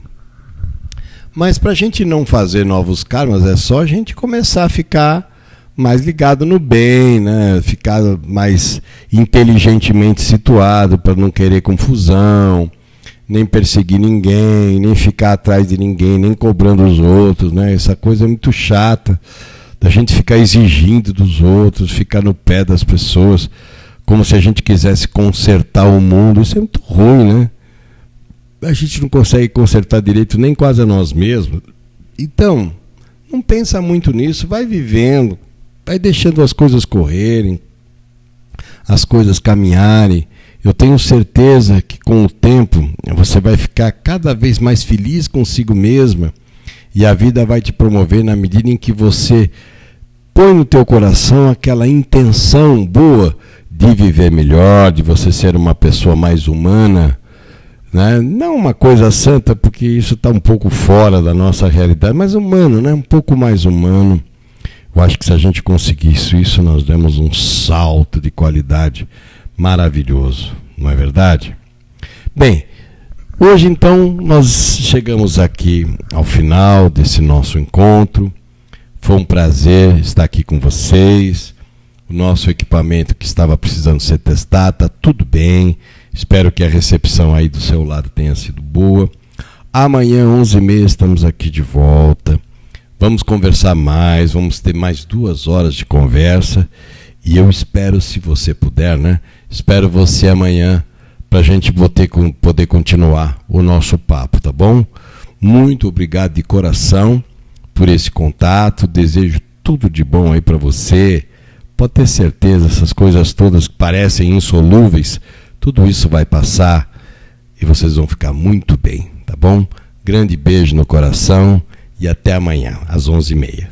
Mas para a gente não fazer novos karmas, é só a gente começar a ficar mais ligado no bem, né? Ficar mais inteligentemente situado para não querer confusão, nem perseguir ninguém, nem ficar atrás de ninguém, nem cobrando os outros, né? Essa coisa é muito chata, da gente ficar exigindo dos outros, ficar no pé das pessoas, como se a gente quisesse consertar o mundo. Isso é muito ruim, né? A gente não consegue consertar direito nem quase a nós mesmos. Então, não pensa muito nisso, vai vivendo, vai deixando as coisas correrem, as coisas caminharem. Eu tenho certeza que com o tempo você vai ficar cada vez mais feliz consigo mesma e a vida vai te promover na medida em que você põe no teu coração aquela intenção boa de viver melhor, de você ser uma pessoa mais humana, né? Não uma coisa santa, porque isso está um pouco fora da nossa realidade, mas humano, né? Um pouco mais humano. Eu acho que se a gente conseguisse isso, nós demos um salto de qualidade maravilhoso, não é verdade? Bem, hoje então nós chegamos aqui ao final desse nosso encontro. Foi um prazer estar aqui com vocês. O nosso equipamento que estava precisando ser testado está tudo bem. Espero que a recepção aí do seu lado tenha sido boa. Amanhã, 11h30, estamos aqui de volta. Vamos conversar mais, vamos ter mais 2 horas de conversa. E eu espero, se você puder, né? Espero você amanhã para a gente poder continuar o nosso papo, tá bom? Muito obrigado de coração por esse contato. Desejo tudo de bom aí para você. Pode ter certeza, essas coisas todas que parecem insolúveis, tudo isso vai passar e vocês vão ficar muito bem, tá bom? Grande beijo no coração e até amanhã, às 11h30.